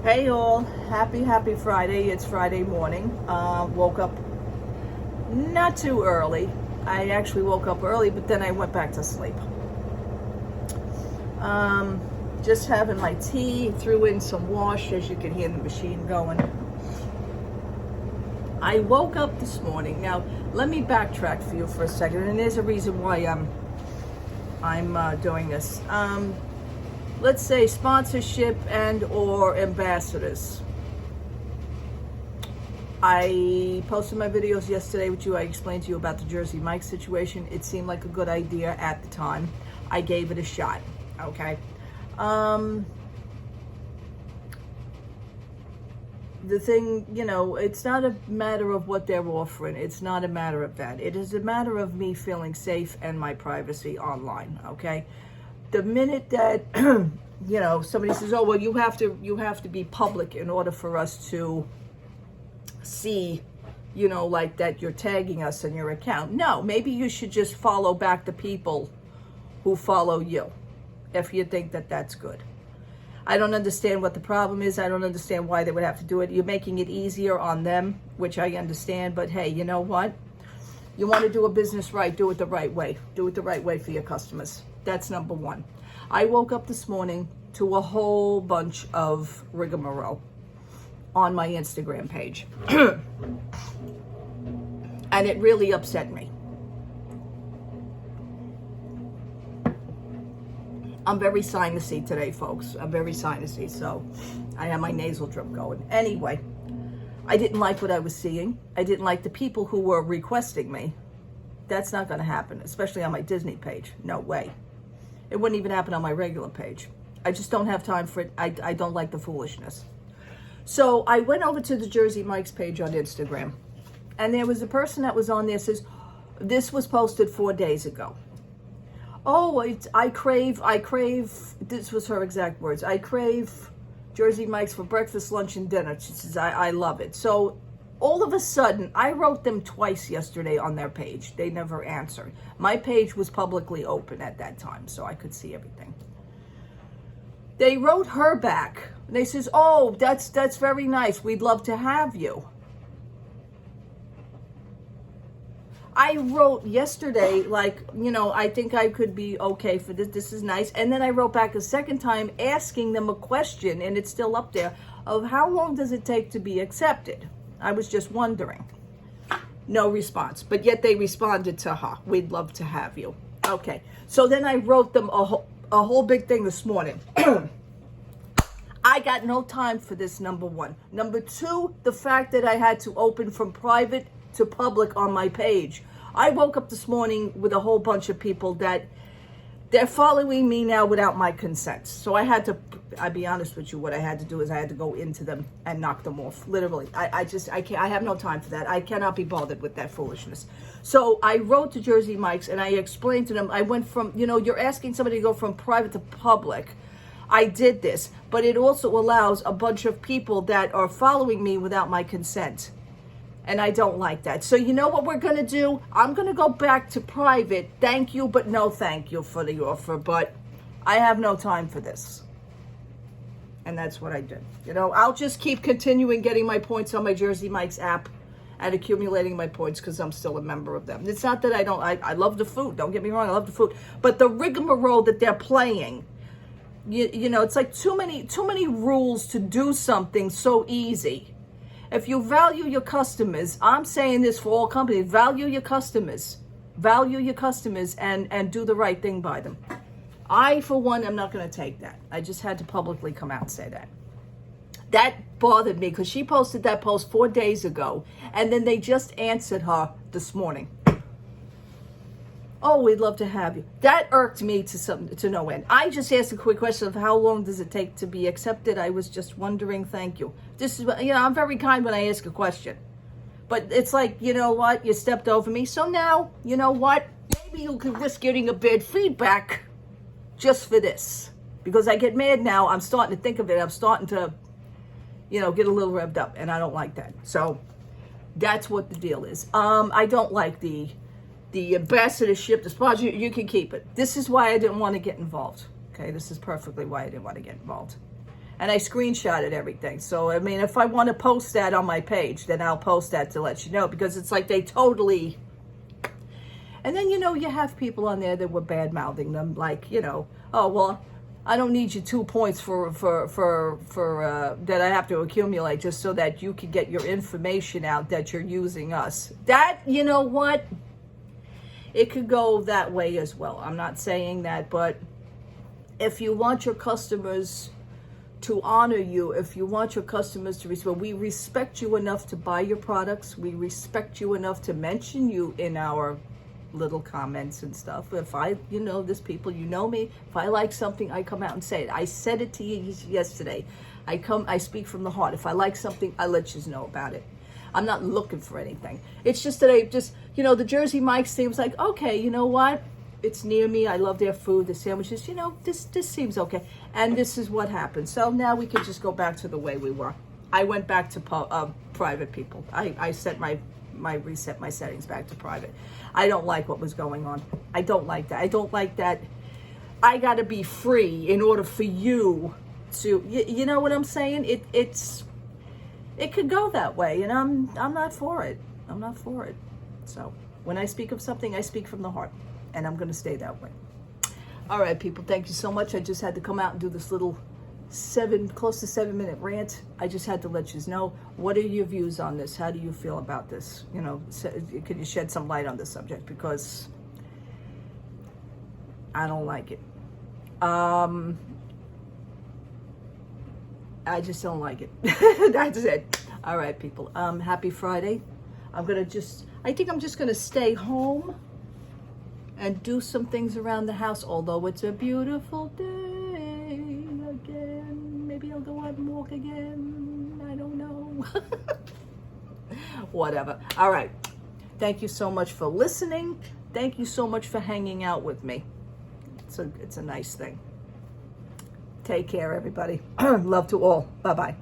Hey all, happy Friday. It's Friday morning. Woke up not too early. I actually woke up early, but then I went back to sleep. Just having my tea, threw in some wash, as you can hear the machine going. I woke up this morning. Now, let me backtrack for you for a second, and there's a reason why I'm doing this. Let's say sponsorship and or ambassadors. I posted my videos yesterday with you. I explained to you about the Jersey Mike situation. It seemed like a good idea at the time. I gave it a shot, okay? The thing, it's not a matter of what they're offering. It's not a matter of that. It is a matter of me feeling safe and my privacy online, okay? The minute that somebody says, "Oh, well, you have to be public in order for us to see, like that you're tagging us in your account." No, maybe you should just follow back the people who follow you, if you think that that's good. I don't understand what the problem is. I don't understand why they would have to do it. You're making it easier on them, which I understand. But hey, you know what? You want to do a business right, do it the right way. Do it the right way for your customers. That's number one. I woke up this morning to a whole bunch of rigmarole on my Instagram page. And it really upset me. I'm very sinusy today, folks. I'm very sinusy, so I have my nasal drip going. Anyway, I didn't like what I was seeing. I didn't like the people who were requesting me. That's not going to happen, especially on my Disney page. No way. It wouldn't even happen on my regular page. I just don't have time for it. I don't like the foolishness. So I went over to the Jersey Mike's page on Instagram, and there was a person that was on there says, this was posted 4 days ago. Oh, I crave, this was her exact words, I crave Jersey Mike's for breakfast, lunch, and dinner. She says, I love it. So all of a sudden, I wrote them twice yesterday on their page. They never answered. My page was publicly open at that time, so I could see everything. They wrote her back. They says, oh, that's very nice. We'd love to have you. I wrote yesterday, I think I could be okay for this. This is nice. And then I wrote back a second time asking them a question, and it's still up there, of how long does it take to be accepted? I was just wondering. No response. But yet they responded to her. We'd love to have you. Okay. So then I wrote them a whole big thing this morning. I got no time for this, number one. Number two, the fact that I had to open from private to public on my page. I woke up this morning with a whole bunch of people that they're following me now without my consent. So I'll be honest with you, what I had to do is I had to go into them and knock them off. Literally. I can't, I have no time for that. I cannot be bothered with that foolishness. So I wrote to Jersey Mike's and I explained to them, I went from, you're asking somebody to go from private to public. I did this, but it also allows a bunch of people that are following me without my consent. And I don't like that. So you know what we're going to do? I'm going to go back to private. Thank you, but no thank you for the offer. But I have no time for this. And that's what I did. I'll just keep continuing getting my points on my Jersey Mike's app and accumulating my points because I'm still a member of them. It's not that I love the food. Don't get me wrong. I love the food. But the rigmarole that they're playing, it's like too many rules to do something so easy. If you value your customers, I'm saying this for all companies, value your customers and do the right thing by them. I, for one, am not going to take that. I just had to publicly come out and say that. That bothered me because she posted that post 4 days ago, and then they just answered her this morning. Oh, we'd love to have you. That irked me to no end. I just asked a quick question of how long does it take to be accepted. I was just wondering, thank you. This is, I'm very kind when I ask a question. But it's like, you know what? You stepped over me. So now, you know what? Maybe you could risk getting a bad feedback just for this. Because I get mad now. I'm starting to think of it. I'm starting to, get a little revved up. And I don't like that. So that's what the deal is. I don't like the ambassadorship, the sponsor. You can keep it. This is why I didn't want to get involved. Okay, this is perfectly why I didn't want to get involved. And I screenshotted everything. So, I mean, if I want to post that on my page, then I'll post that to let you know, because it's like they totally... And then, you know, you have people on there that were bad-mouthing them, like, you know, oh, well, I don't need you 2 points for that I have to accumulate just so that you can get your information out that you're using us. That, you know what? It could go that way as well. I'm not saying that, but if you want your customers to honor you, if you want your customers to respect, we respect you enough to buy your products. We respect you enough to mention you in our little comments and stuff. If I, you know, this people, you know me, if I like something, I come out and say it. I said it to you yesterday. I speak from the heart. If I like something, I let you know about it. I'm not looking for anything. It's just that I just, you know, the Jersey Mike seems like, okay, you know what? It's near me. I love their food, the sandwiches. You know, this seems okay. And this is what happened. So now we can just go back to the way we were. I went back to private people. I set reset my settings back to private. I don't like what was going on. I don't like that. I don't like that. I got to be free in order for you to, you know what I'm saying? It could go that way, and I'm not for it. I'm not for it. So when I speak of something, I speak from the heart, and I'm going to stay that way. All right, people, thank you so much. I just had to come out and do this little close to 7 minute rant. I just had to let you know, what are your views on this? How do you feel about this? You know, could you shed some light on this subject? Because I don't like it. I just don't like it. That's it. All right, people. Happy Friday. I think I'm just gonna stay home and do some things around the house, although it's a beautiful day again. Maybe I'll go out and walk again. I don't know. Whatever. All right. Thank you so much for listening. Thank you so much for hanging out with me. It's a nice thing. Take care, everybody. Love to all. Bye-bye.